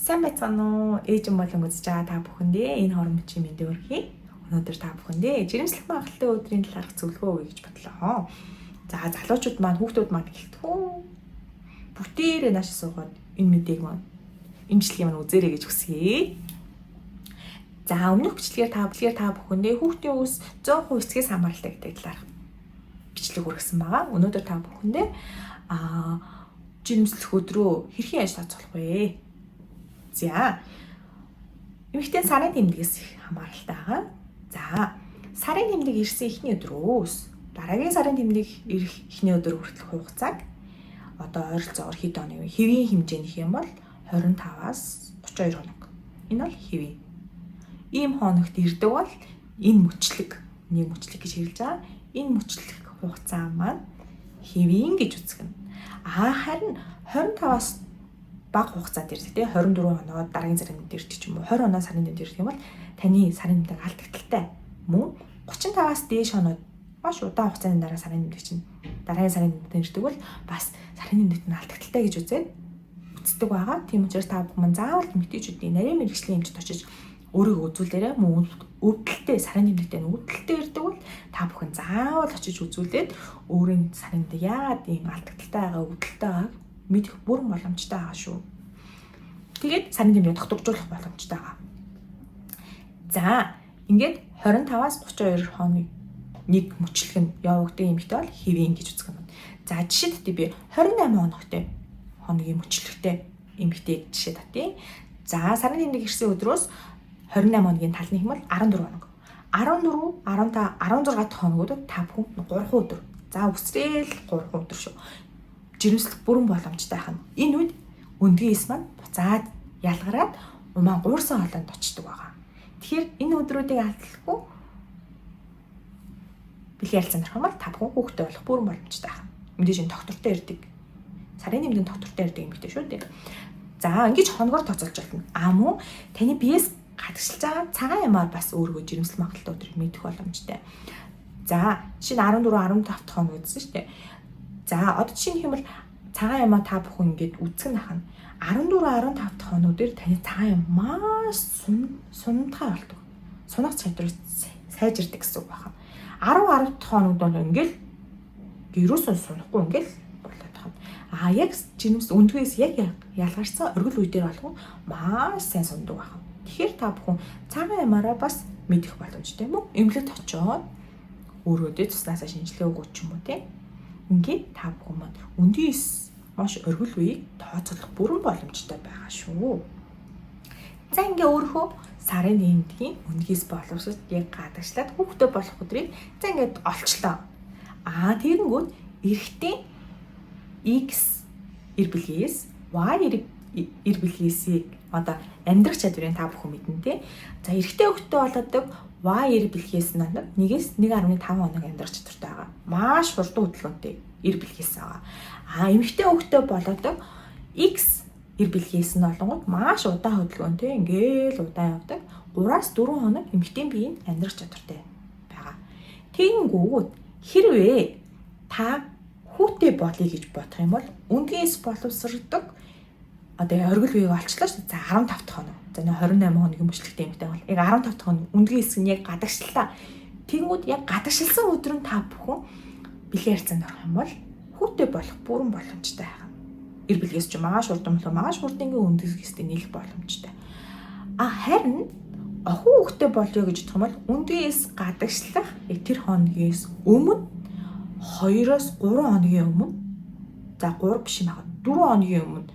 Сайн байцгаана уу? Ээжин болон үзэж байгаа та бүхэндээ энэ хорон бичгийн мэндийг хүргэе. Өнөөдөр та бүхэндээ жирэмслэх магадлалтай өдрийн талаарх зөвлөгөө өгье гэж бодлоо. За залуучууд маань хүүхдүүд маань гэлтгүү. Бүтээрээ нааш суугаад энэ мэдээг маань имжлэгийг маань үзээрэй гэж хүсье. За өмнөх бичлэгээр та бүхэндээ хүүхдийн өвс 100% эцгээс хамааралтай гэдэг талаарх бичлэг хүргэсэн байгаа. Өнөөдөр та бүхэндээ жирэмслэх өдрөө хэрхэн яаж тооцоолох вэ? За эмэгтэй сарын тэмдгээс хамааралтай байгаа. За сарын тэмдэг ирсэн эхний өдрөөс дараагийн сарын тэмдэг ирэх эхний өдөр хүртэлх хугацааг одоо ойролцоогоор хэд оны вэ? Хэвийн хэмжээнийх юм бол 25-аас 32 хоног. Энэ бол хэвийн. Ийм хоногт ирдэг бол энэ мөчлөг, нэг мөчлөг гэж хэлж байгаа. Энэ мөчлөх хугацаа маань хэвийн гэж үздэг. Харин 25-аас бага хугацаад ирдэг тий 24 хоноод дараагийн сарын тэмдэг ирдэг ч юм уу 20 хоноо сарын тэмдэг ирдэг юм бол таны сарын тэмдэг алдагдaltaй мөн 35-аас дээш хоноод маш удаан хугацааны дараа сарын тэмдэг чинь дараагийн сарын тэмдэг ирдэг бол бас сарын тэмдэгт нь алдагдaltaй гэж үздэг байгаа. Тийм учраас та бүхэн заавал эмэгтэйчүүдийн нарийн мэргэжлийн эмчт очиж өөрийгөө үзүүлээрэй. Мөн өвдөлттэй сарын тэмдэгтэй өвдөлттэй ирдэг бол та бүхэн заавал очиж үзүүлээд өөрийн сарын тэмдэг яагаад ийм алдагдaltaй байгаа өвдөлттэй байгааг мэдэх бүрэн боломжтой байгаа шүү. Тэгээд сарын тэмдэг тогтворжуулах боломжтой байгаа. За ингээд 25-аас 32 хоногийн нэг мөчлөг нь явагддаг эмэгтэй бол хэвийн гэж үздэг юм. За жишээ татъя би 28 хоногийн мөчлөгтэй эмэгтэй жишээ татъя. За сарын тэмдэг ирсэн өдрөөс 28 хоногийн талны хэм бол 14 хоног. 14, 15, 16 хоногудад та бүхэн 3 өдөр. За үсрээл 3 өдөр шүү. Жирэмслэх бүрэн боломжтой хань. Энэ үед өндгийн эс маань буцаад ялгараад умаа гуурсан хоолойд очдөг байгаа. Тэгэхээр энэ өдрүүдийг алдлахгүй бэлгийн ялцсан дөрөх юм бол та бүхэн хүүхдтэй болох бүрэн боломжтой хань. Мэдээж энэ доктортой ирдэг. Сарын тэмдгийн доктортой ирдэг юм гэдэг шүү дээ. За ингэж хоногоор тооцоолж байна. Мөн таны биеэс гадагшилж байгаа цагаан ямаар бас өөрийгөө жирэмслэх магадлалтай өдрийг мэдэх боломжтой. За жишээ нь 14, 15 хоног үзсэн шүү дээ. За одоо жишээ нь хэмэл цагаан ямаа та бүхэн ингээд үзэх нь ахна 14, 15 хоног дээр таны цагаан ям маш сунтгай болдог. Сунах чадвар сайжирдаг гэсэн үг байна. 10 хоногд бол ингээд ерөөсөө сунахгүй ингээд болоод байна. Яг жирэмс өндгөөс яг ялгарсан оргил үе дээр болгон маш сайн сундаг байна. Тэгэхээр та бүхэн цагаан ямаараа бас мэдэх боломжтой юм уу? Эмнэлэгт очиод өөрөөдөө цуснасаа шинжилгээ өгөх ч юм уу те. Ингээд та бүхэн маань өндгийн маш оргил үеийг тооцоолох бүрэн боломжтой байгаа шүү. За ингээ өөрөөхөө сарын тэмдгийн өндгийс боловсрол яг гадагшлаад хүүхдээ болох өдрийг за ингээд олчлоо. Тэгэнгүүт эрэгтэй X эр билгээс Y эр билгээсийг одоо амьдрах чадварыг та бүхэн мэднэ тий. За эрэгтэй хүүхдээ болоодог Y эр билгээс нь 1-1.5 хоног амьдрах чадвартай байгаа. Маш хурдан хөдөлгөөнтэй эр билгээс байгаа. Эмэгтэй хүүхдээ болоодог X эр билгээс нь олонгод маш удаан хөдөлгөөнтэй ингээл удаан явдаг. 3-4 хоног эмэгтэй биеийн амьдрах чадвартай байгаа. Тэгэнгүүт хэрвээ та хүүтэй болъё гэж бодох юм бол өндгийс боловсрдог одоо оргил үеийг олчлаа шүү. За 15 дахь хоног. За 28 хоногийн мөчлөгтэй эмэгтэй бол яг 15 дахь хоног өндгийс нь яг гадагшлаа. Тэгэнгүүт яг гадагшилсан өдөр нь та бүхэн бэлгийн харьцаанд орох юм бол хүүтэй болох бүрэн боломжтой байна. Эр билгээс ч маш хурдан өндгийстэй нийлэх боломжтой. Харин охин хүүтэй болъё гэж бодох юм бол өндгийс гадагшлах тэр хоногоос өмнө 2-3 хоногийн өмнө за 3 биш юм аа 4 хоногийн өмнө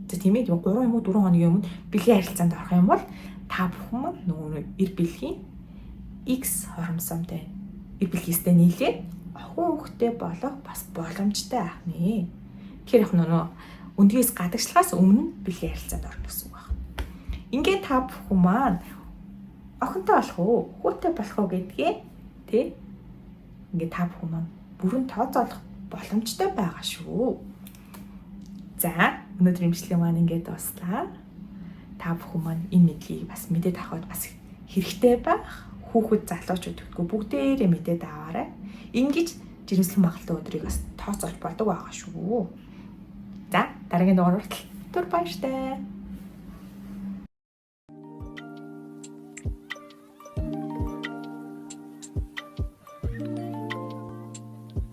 за тийм ээ 3 юм уу 4 хоногийн өмнө бэлгийн харилцаанд орох юм бол та бүхэн нөгөө эр билгийн X хоромсомтой эр билгээстэй нийлээд охин хүүхдээ болох бас боломжтой ахнаа. Тэгэхээр яг нөгөө өндгийс гадагшлахаас өмнө бэлгийн харилцаанд орно гэсэн үг байна. Ингээд та бүхэн маань охинтой болох уу, хүүтэй болох уу гэдгээ тий ингээд та бүхэн маань бүрэн тооцоолох боломжтой байгаа шүү. За өнөөдрийн бичлэг маань ингээд дуслаа. Та бүхэн маань энэ мэдлэгийг бас мэдээд авахд бас хэрэгтэй байх. Хүүхэд залуучууд гэдэггүй бүгдээрээ мэдээд аваарай. Ингэж жирэмслэх магадлалтай өдрийг бас тооцоолж болдог байгаа шүү. За дараагийн дугаарт түр баяртай.